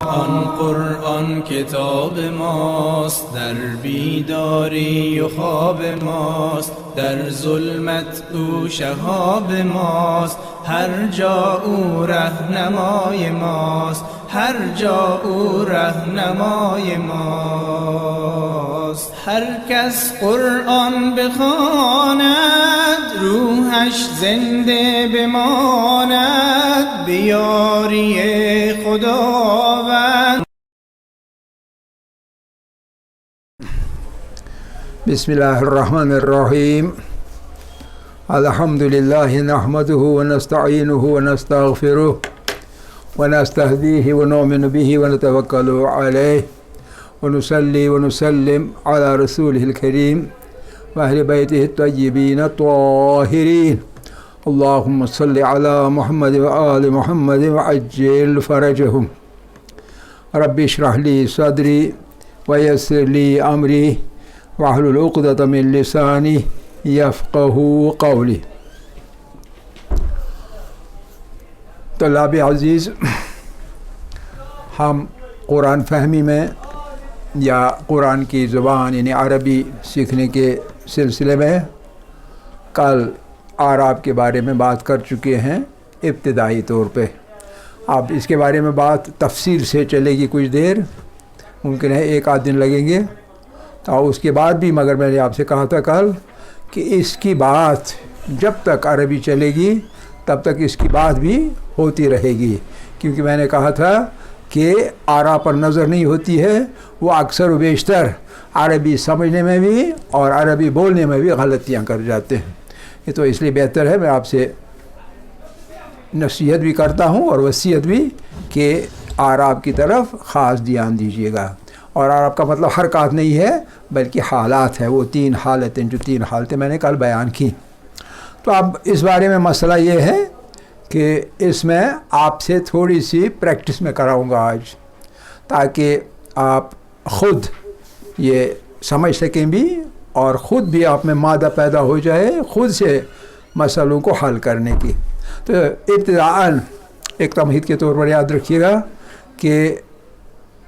آن قرآن کتاب ماست، در بیداری و خواب ماست، در ظلمت او شهاب ماست، هر جا او رهنمای ماست، هر جا او رهنمای ماست. هر کس قرآن بخواند روحش زنده بماند، بیاری خداوند. بسم الله الرحمن الرحیم. الحمد لله نحمده ونستعینه ونستغفره ونستهديه ونؤمن به ونتوکل علیه ونصلي ونسلم على رسوله الكريم وأهل بيته الطيبين الطاهرين. اللهم صل على محمد وآل محمد وعجل فرجهم. رب اشرح لي صدري ويسر لي أمري واحلل عقدة من لساني يفقهوا قولي. طلاب عزیز، ہم قرآن فہمی میں یا قرآن کی زبان یعنی عربی سیکھنے کے سلسلے میں کل اعراب کے بارے میں بات کر چکے ہیں ابتدائی طور پہ. اب اس کے بارے میں بات تفصیل سے چلے گی کچھ دیر، ممکن ہے ایک آدھ دن لگیں گے تو اس کے بعد بھی، مگر میں نے آپ سے کہا تھا کل کہ اس کی بات جب تک عربی چلے گی تب تک اس کی بات بھی ہوتی رہے گی، کیونکہ میں نے کہا تھا کہ آراء پر نظر نہیں ہوتی ہے، وہ اکثر و بیشتر عربی سمجھنے میں بھی اور عربی بولنے میں بھی غلطیاں کر جاتے ہیں. یہ تو اس لیے بہتر ہے میں آپ سے نصیحت بھی کرتا ہوں اور وصیت بھی کہ اعراب کی طرف خاص دھیان دیجیے گا. اور اعراب کا مطلب حرکات نہیں ہے بلکہ حالات ہے، وہ تین حالتیں جو تین حالتیں میں نے کل بیان کی. تو اب اس بارے میں مسئلہ یہ ہے کہ اس میں آپ سے تھوڑی سی پریکٹس میں کراؤں گا آج، تاکہ آپ خود یہ سمجھ سکیں بھی اور خود بھی آپ میں مادہ پیدا ہو جائے خود سے مسئلوں کو حل کرنے کی. تو ابتداءً ایک تمہید کے طور پر یاد رکھیے گا کہ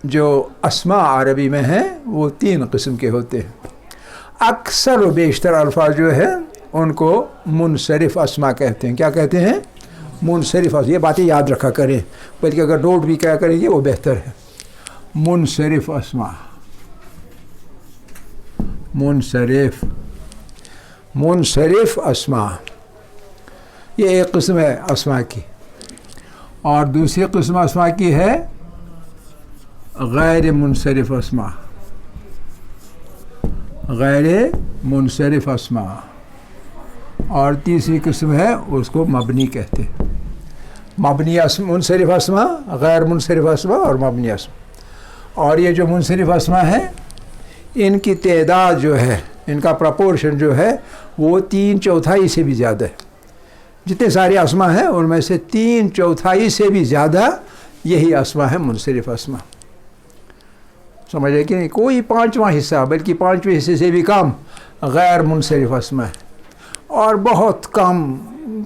جو اسماء عربی میں ہیں وہ تین قسم کے ہوتے ہیں. اکثر و بیشتر الفاظ جو ہیں ان کو منصرف اسماء کہتے ہیں. کیا کہتے ہیں؟ منصرف اسماء. یہ باتیں یاد رکھا کریں، بلکہ اگر نوٹ بھی کیا کریں گے وہ بہتر ہے. منصرف اسماء، منصرف اسماء یہ ایک قسم ہے اسماء کی. اور دوسری قسم اسماء کی ہے غیر منصرف اسماء، غیر منصرف اسماء. اور تیسری قسم ہے اس کو مبنی کہتے ہیں. مبنی منصرف اسماء، غیر منصرف اسماء اور مبنی اسماء. اور یہ جو منصرف اسماء ہیں ان کی تعداد جو ہے، ان کا پرپورشن جو ہے وہ 3/4 سے بھی زیادہ ہے. جتنے سارے اسماء ہیں ان میں سے 3/4 سے بھی زیادہ یہی اسماء ہیں منصرف اسماء. سمجھ رہے کہ نہیں؟ کوئی 5واں حصہ بلکہ 5ویں حصے سے بھی کم غیر منصرف اسماء ہے، اور بہت کم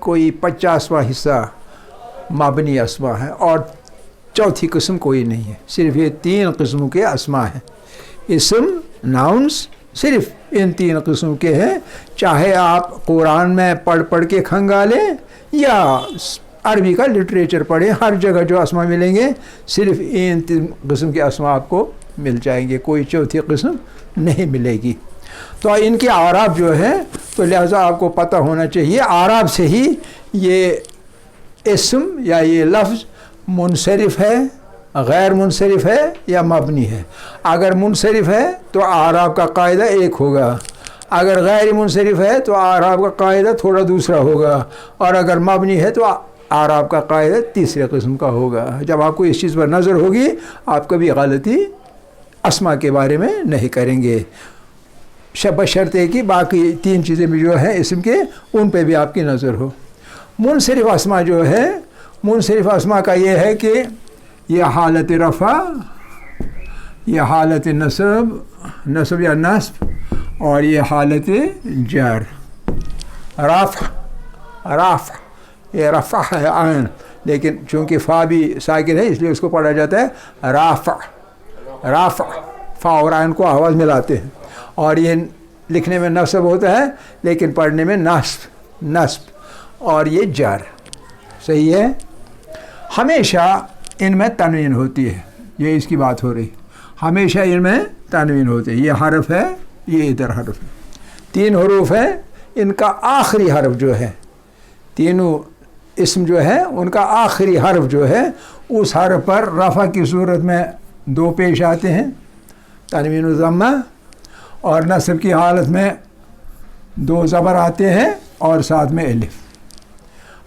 کوئی 50واں حصہ مبنی اسماء ہے، اور چوتھی قسم کوئی نہیں ہے. صرف یہ 3 قسموں کے اسماء ہیں. اسم، ناؤنس صرف ان 3 قسم کے ہیں. چاہے آپ قرآن میں پڑھ کے کھنگالیں یا عربی کا لٹریچر پڑھیں، ہر جگہ جو اسماء ملیں گے صرف ان 3 قسم کے اسماء آپ کو مل جائیں گے، کوئی چوتھی قسم نہیں ملے گی. تو ان کے اعراب جو ہے تو لہذا آپ کو پتہ ہونا چاہیے اعراب سے ہی یہ اسم یا یہ لفظ منصرف ہے، غیر منصرف ہے یا مبنی ہے. اگر منصرف ہے تو اعراب کا قاعدہ ایک ہوگا، اگر غیر منصرف ہے تو اعراب کا قاعدہ تھوڑا دوسرا ہوگا، اور اگر مبنی ہے تو اعراب کا قاعدہ تیسرے قسم کا ہوگا. جب آپ کو اس چیز پر نظر ہوگی آپ کبھی غلطی اسماء کے بارے میں نہیں کریں گے، بشرط ہے کہ باقی 3 چیزیں بھی جو ہیں اسم کے ان پہ بھی آپ کی نظر ہو. منصرف اسماء جو ہے، منصرف اسماء کا یہ ہے کہ یہ حالت رفع، یہ حالت نصب یا نصب، اور یہ حالت جر. رفع یہ رفع ہے عین، لیکن چونکہ فا بھی ساکن ہے اس لیے اس کو پڑھا جاتا ہے رافع. رافع فا اور عین کو آواز ملاتے ہیں، اور یہ لکھنے میں نصب ہوتا ہے لیکن پڑھنے میں نصب، اور یہ جر. صحیح ہے. ہمیشہ ان میں تنوین ہوتی ہے، یہ اس کی بات ہو رہی. ہمیشہ ان میں تنوین ہوتی ہے. یہ حرف ہے، یہ ادھر حرف ہے. 3 حروف ہیں، ان کا آخری حرف جو ہے، تینوں اسم جو ہے ان کا آخری حرف جو ہے اس حرف پر رفع کی صورت میں 2 پیش آتے ہیں، تنوین و ضمہ، اور نصب کی حالت میں 2 زبر آتے ہیں اور ساتھ میں الف.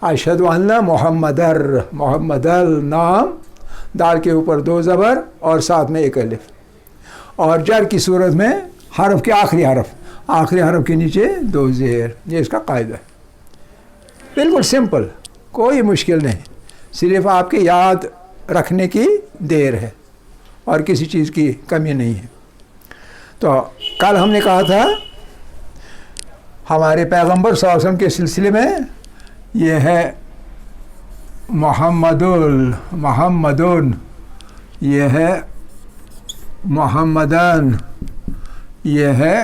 اشہد ان محمد نام، دال کے اوپر 2 زبر اور ساتھ میں 1 الف. اور جر کی صورت میں حرف کے آخری حرف کے نیچے 2 زیر. یہ اس کا قاعدہ ہے. بالکل سمپل، کوئی مشکل نہیں، صرف آپ کے یاد رکھنے کی دیر ہے اور کسی چیز کی کمی نہیں ہے. تو کل ہم نے کہا تھا ہمارے پیغمبر صلی اللہ علیہ وسلم کے سلسلے میں یہ ہے محمدن، یہ ہے محمدن، یہ ہے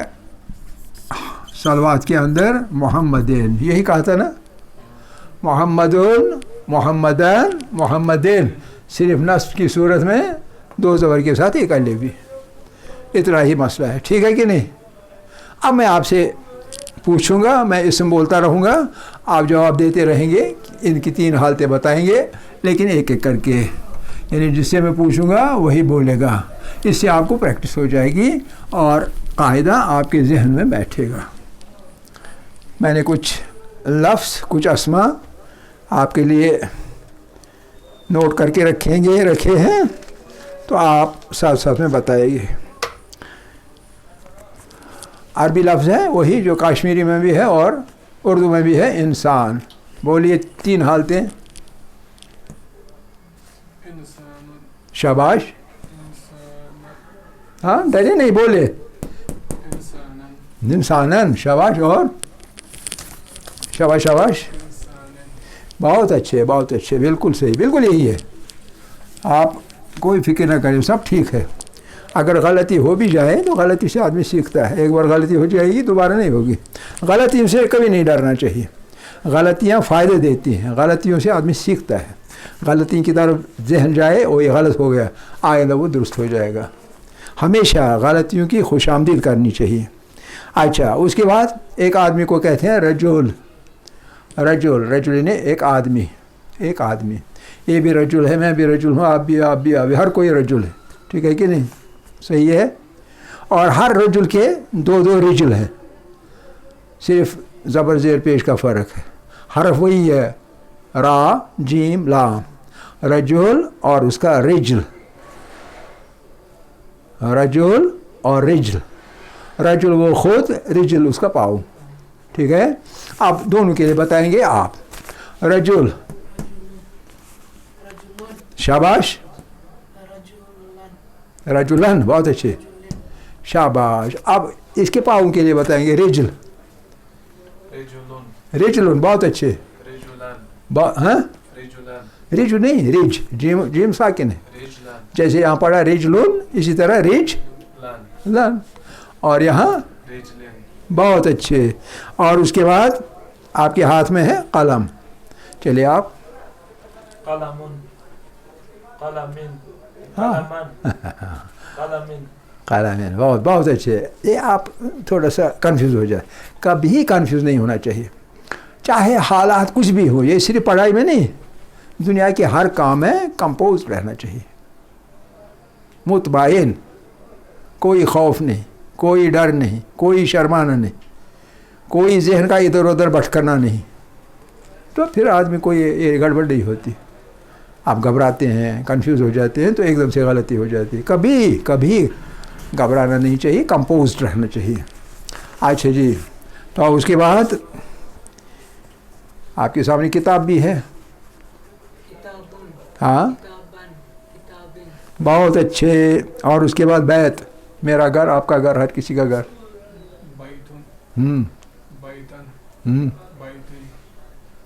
صلوات کے اندر محمدین. یہی کہا تھا نا، محمدین، صرف نصب کی صورت میں 2 زبر کے ساتھ 1 الف بھی. اتنا ہی مسئلہ ہے. ٹھیک ہے کہ نہیں؟ اب میں آپ سے پوچھوں گا، میں اسم بولتا رہوں گا، آپ جواب دیتے رہیں گے. ان کی 3 حالتیں بتائیں گے، لیکن ایک ایک کر کے، یعنی جس سے میں پوچھوں گا وہی بولے گا. اس سے آپ کو پریکٹس ہو جائے گی اور قاعدہ آپ کے ذہن میں بیٹھے گا. میں نے کچھ لفظ، کچھ اسما آپ کے لیے نوٹ کر کے رکھے ہیں، تو آپ ساتھ ساتھ میں بتائیں گے. عربی لفظ ہے وہی جو کشمیری میں بھی ہے اور اردو میں بھی ہے. انسان. بولیے 3 حالتیں. شاباش. ہاں ڈرے نہیں، بولے. انسانن. شاباش. اور شاباش. بہت اچھے، بہت اچھے. بالکل صحیح، بالکل یہی ہے. آپ کوئی فکر نہ کریں، سب ٹھیک ہے. اگر غلطی ہو بھی جائے تو غلطی سے آدمی سیکھتا ہے. ایک بار غلطی ہو جائے گی دوبارہ نہیں ہوگی. غلطیوں سے کبھی نہیں ڈرنا چاہیے. غلطیاں فائدے دیتی ہیں، غلطیوں سے آدمی سیکھتا ہے. غلطی کی طرف ذہن جائے وہ یہ غلط ہو گیا، آئندہ وہ درست ہو جائے گا. ہمیشہ غلطیوں کی خوش آمدید کرنی چاہیے. اچھا، اس کے بعد ایک آدمی کو کہتے ہیں رجل. رجل نے ایک آدمی. یہ بھی رجل ہے، میں بھی رجل ہوں، آپ بھی، ہر کوئی رجل ہے. ٹھیک ہے کہ نہیں؟ صحیح ہے. اور ہر رجل کے 2 رجل ہیں، صرف زبر زیر پیش کا فرق ہے. حرف وہی ہے، را جیم لام. رجل اور اس کا رجل. رجل اور رجل. رجل وہ خود، رجل اس کا پاؤں. ٹھیک ہے. آپ دونوں کے لیے بتائیں گے آپ. رجل. شاباش. رجلن. بہت اچھے. شاباش. اب اس کے پاؤں کے لیے بتائیں گے رجل. رجلن. بہت اچھے. ہاں رج نہیں، رج جیم ساکن ہے. جیسے یہاں پڑھا رجلن، اسی طرح رج لن، اور یہاں بہت اچھے. اور اس کے بعد آپ کے ہاتھ میں ہے قلم. چلیے آپ. قلم. بہت اچھے. یہ آپ تھوڑا سا کنفیوز ہو جائے، کبھی کنفیوز نہیں ہونا چاہیے، چاہے حالات کچھ بھی ہو. یہ صرف پڑھائی میں نہیں، دنیا کے ہر کام میں کمپوز رہنا چاہیے. مطمئن، کوئی خوف نہیں، کوئی ڈر نہیں، کوئی شرمانا نہیں، کوئی ذہن کا ادھر ادھر بھٹکنا نہیں. تو پھر آدمی کو یہ گڑبڑ نہیں ہوتی. آپ گھبراتے ہیں، کنفیوز ہو جاتے ہیں تو ایک دم سے غلطی ہو جاتی ہے. کبھی گھبرانا نہیں چاہیے، کمپوزڈ رہنا چاہیے. اچھا جی. تو اس کے بعد آپ کے سامنے کتاب بھی ہے. ہاں بہت اچھے. اور اس کے بعد بیت، میرا گھر، آپ کا گھر، ہر کسی کا گھر.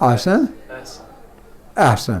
ahsan, ahsan,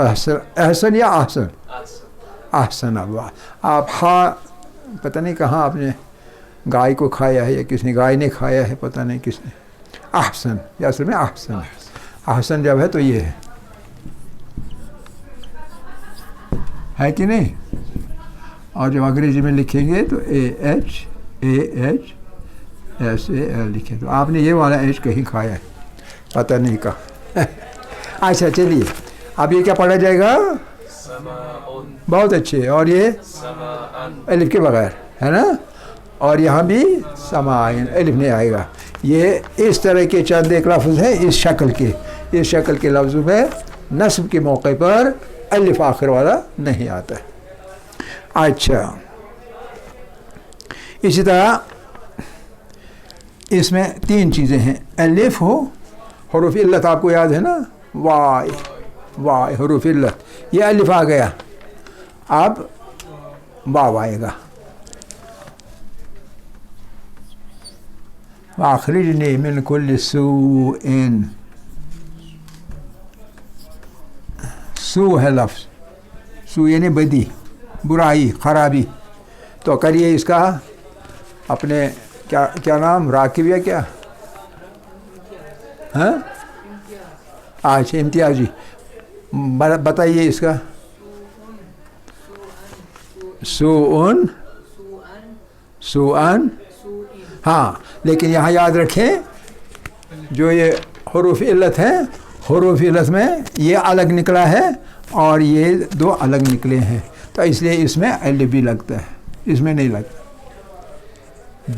احسن احسن یا احسن احسن اللہ. آپ ہاں پتہ نہیں کہاں آپ نے گائے کو کھایا ہے یا کس نے گائے نے کھایا ہے پتہ نہیں کس نے. احسن یا اصل میں احسن. احسن جب ہے تو یہ ہے کہ نہیں. اور جب انگریزی میں لکھیں گے تو AHAH SAL لکھیں. تو آپ نے یہ والا ایچ کہیں کھایا ہے پتہ نہیں کہاں. اچھا چلیے اب یہ کیا پڑھا جائے گا؟ بہت اچھے. اور یہ الف کے بغیر ہے نا. اور یہاں بھی سماعین الف نہیں آئے گا. یہ اس طرح کے چند ایک لفظ ہیں اس شکل کے. اس شکل کے لفظوں میں نصب کے موقع پر الف آخر والا نہیں آتا ہے. اچھا اسی طرح اس میں 3 چیزیں ہیں. الف ہو, حروف علت آپ کو یاد ہے نا, وائے حروف علت, یہ الف آ گیا, اب واو آئے گا. وَأَخْرِجْنِي مِنْ كُلِّ سُوءٍ. سو ہے لفظ, سو یعنی بدی, برائی, خرابی. تو کریے اس کا اپنے کیا نام, راکب یا کیا, ہاں اچھا امتیازی, بتائیے اس کا. سوءن, سوءن, ہاں. لیکن یہاں یاد رکھیں جو یہ حروف علت ہیں, حروف علت میں یہ الگ نکلا ہے اور یہ 2 الگ نکلے ہیں, تو اس لیے اس میں الف بھی لگتا ہے, اس میں نہیں لگتا.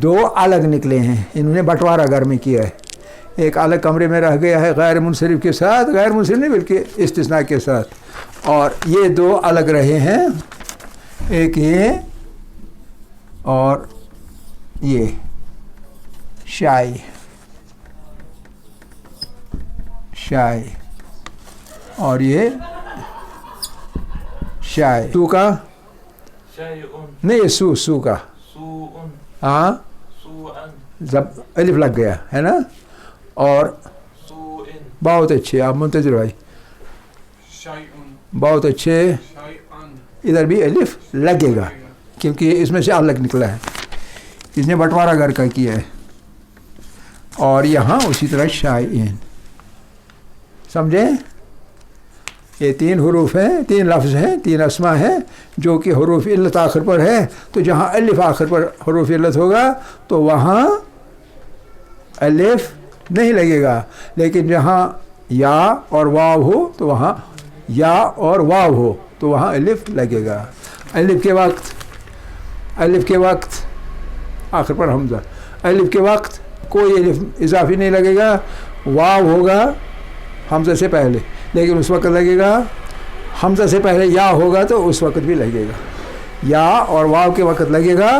2 الگ نکلے ہیں, انہوں نے بٹوارا گھر میں کیا ہے. ایک الگ کمرے میں رہ گیا ہے غیر منصرف کے ساتھ, غیر منصرف نہیں بلکہ استثناء کے ساتھ, اور یہ 2 الگ رہے ہیں, ایک یہ اور یہ شائی, شائی, اور یہ شائی. تو کا نہیں, سو کا, ہاں جب الف لگ گیا ہے نا. اور بہت اچھے, آپ منتظر بھائی, بہت اچھے. ادھر بھی الف لگے گا کیونکہ اس میں سے الگ نکلا ہے, اس نے بٹوارا گھر کا کیا ہے. اور یہاں اسی طرح شائعین, سمجھیں. یہ 3 حروف ہیں, 3 لفظ ہیں, 3 اسما ہیں جو کہ حروف علت آخر پر ہے. تو جہاں الف آخر پر حروف علت ہوگا تو وہاں الف نہیں لگے گا, لیکن جہاں یا اور واو ہو تو وہاں یا اور واو ہو تو وہاں الف لگے گا. الف کے وقت آخر پر حمزہ, الف کے وقت کوئی الف اضافی نہیں لگے گا. واو ہوگا حمزہ سے پہلے, لیکن اس وقت لگے گا. حمزہ سے پہلے یا ہوگا تو اس وقت بھی لگے گا. یا اور واو کے وقت لگے گا,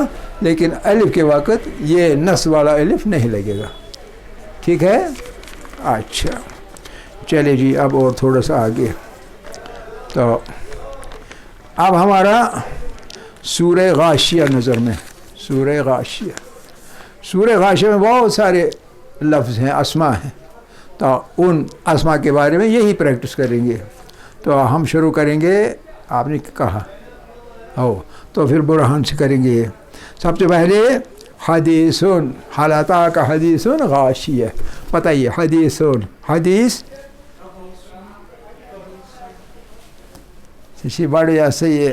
لیکن الف کے وقت یہ نصب والا الف نہیں لگے گا. ٹھیک ہے. اچھا چلے جی, اب اور تھوڑا سا آگے. تو اب ہمارا سورہ غاشیہ نظر میں. سورہ غاشیہ, سورہ غاشیہ میں بہت سارے لفظ ہیں, اسما ہیں. تو ان اسما کے بارے میں یہی پریکٹس کریں گے. تو ہم شروع کریں گے, آپ نے کہا ہو تو پھر برہان سے کریں گے. سب سے پہلے حدیثن, حالتا کا حدیثن غاشیہ. بتائیے حدیثن, حدیث یہ بڑی ایسا یہ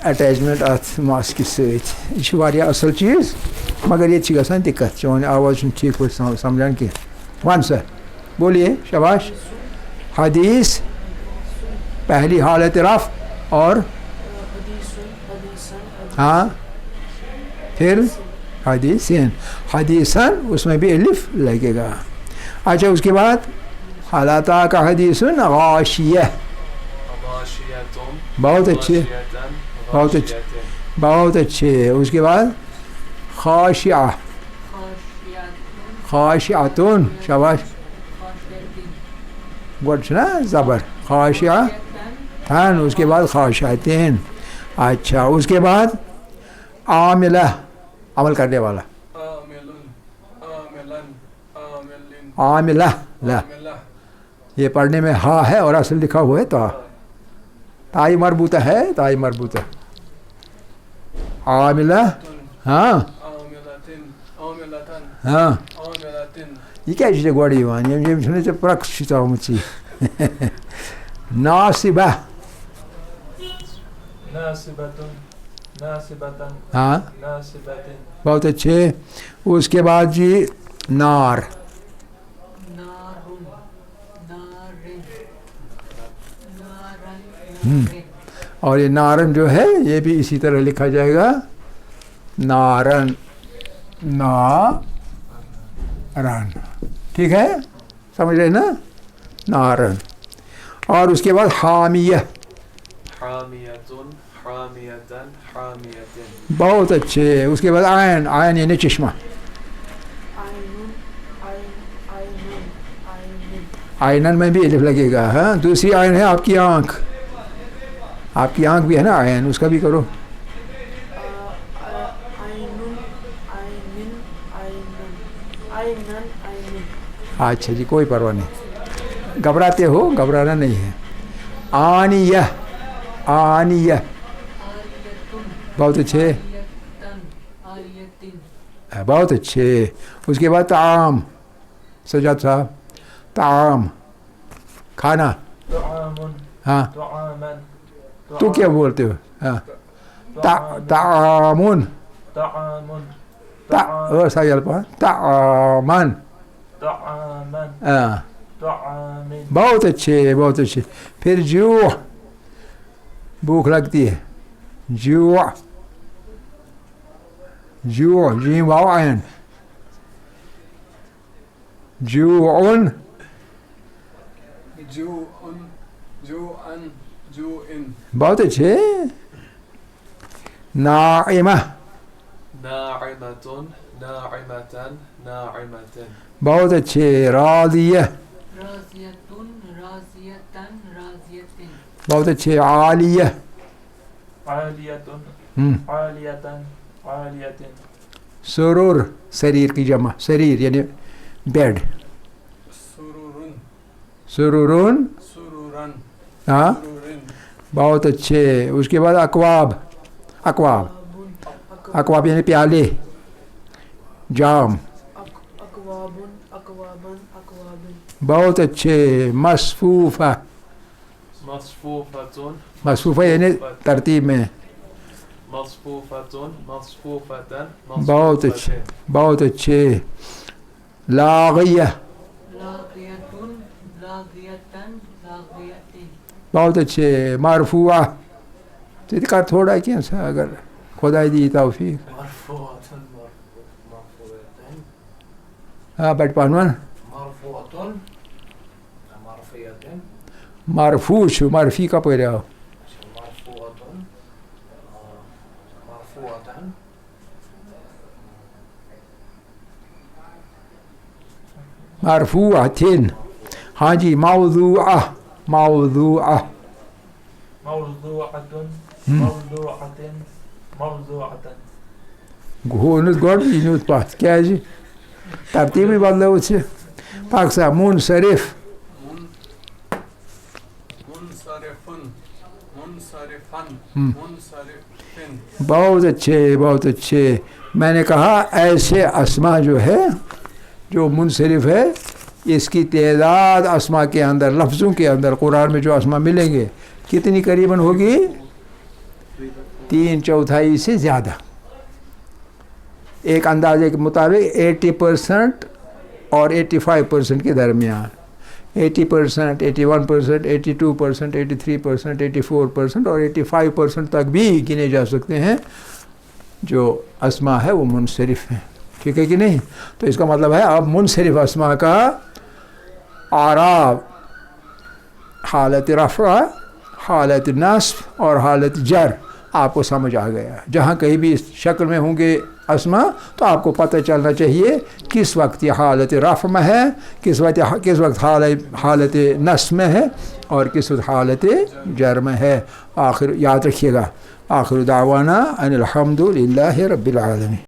اٹیچمنٹ ات ماسکہ ست, یہ واریاہ اصل چیز, مگر یہ گژھان دقت. چون آواز ٹھیک پہ سمجھان کی. ون سر بولیے, شاباش. حدیث پہلی حالت رفع اور ہاں پھر حدیثین, حدیثن اس میں بھی الف لگے گا. اچھا اس کے بعد حالاتا کا حدیثن غاشیہ. بہت اچھے, بہت اچھے, بہت اچھے. اس کے بعد خاشعہ, خاشعتن, شاباش. گوڈ نا زبر, خاشعہ تھن. اس کے بعد خاشعتین. اچھا اس کے بعد عاملہ, عمل کرنے والا. عاملہ, لا یہ پڑھنے میں ہا ہے اور اصل لکھا ہوا ہے تو تائی مربوطہ ہے, تائی مربوطہ. عاملہ, ہاں ہاں, یہ کیا چیز گۄڈٕ یِوان یِم چھِنہٕ ژےٚ پرٛکس چھُ آمٕژ یہِ. ناصبہ, ہاں بہت اچھے. اس کے بعد جی نار, اور یہ نارن جو ہے یہ بھی اسی طرح لکھا جائے گا نارن, نارن, ٹھیک ہے, سمجھ رہے نا, نارن. اور اس کے بعد حامیہ, بہت اچھے. اس کے بعد عین, عین یعنی چشمہ, عینن میں بھی الف لگے گا. ہاں, دوسری عین ہے آپ کی آنکھ, آپ کی آنکھ بھی ہے نا عین, اس کا بھی کرو. اچھا جی, کوئی پرواہ نہیں, گھبراتے ہو, گھبرانا نہیں ہے. آنیہ, آنیہ, بہت اچھے, بہت اچھے. اس کے بعد طعام, سجاد صاحب, طعام کھانا. ہاں تو کیا بولتے ہو؟ ہاں, طعامن, طعامن, بہت اچھے, بہت اچھے. پھر جوع, بھوک لگتی ہے, جوع, جوع, جیم واو عین, جوعن, بہت اچھے. ناعمہ, بہت اچھے. راضیہ, بہت اچھے. عالیہ, سرور, سریر کی جمع, سریر یعنی بیڈ, سرورون, ہاں بہت اچھے. اس کے بعد اکواب, اکواب, اکواب یعنی پیالے, جام, بہت اچھے. مصفوفہ, مصفوفہ یعنی ترتیب میں, بہت اچھے, بہت اچھے. لاغیہ, بہت اچھے. مرفوعہ, کر تھوڑا کینسا اگر خدای دی توفیق. ہاں بٹ پانوان, مرفوع چھو, مرفی کا پڑھے آؤ. مرفوعتن, ہاں جی. موضوعہ, موضوعہ, گھونت گوڑ اینوت پات کیا جی ترتیبی بدلو چھ. پاک صاحب منصرف, بہت اچھے, بہت اچھے. میں نے کہا ایسے اسما جو ہے جو منصرف ہے, اس کی تعداد اسما کے اندر, لفظوں کے اندر قرآن میں جو اسما ملیں گے کتنی قریباً ہوگی؟ 3/4 سے زیادہ. ایک اندازے کے مطابق 80% اور 85% کے درمیان, 80%, 81%, 82%, 83%, 84% اور 85% تک بھی گنے جا سکتے ہیں جو اسما ہے وہ منصرف ہیں. ٹھیک ہے کہ نہیں؟ تو اس کا مطلب ہے اب منصرف اسما کا اعراب حالت رفع, حالت نصب اور حالت جر آپ کو سمجھ آ گیا. جہاں کہیں بھی اس شکل میں ہوں گے اسما تو آپ کو پتہ چلنا چاہیے کس وقت یہ حالت رفع میں ہے, کس وقت حالت نصب میں ہے اور کس وقت حالت جر میں ہے. آخر یاد رکھیے گا, آخر دعوانا ان الحمد للہ رب العالمین.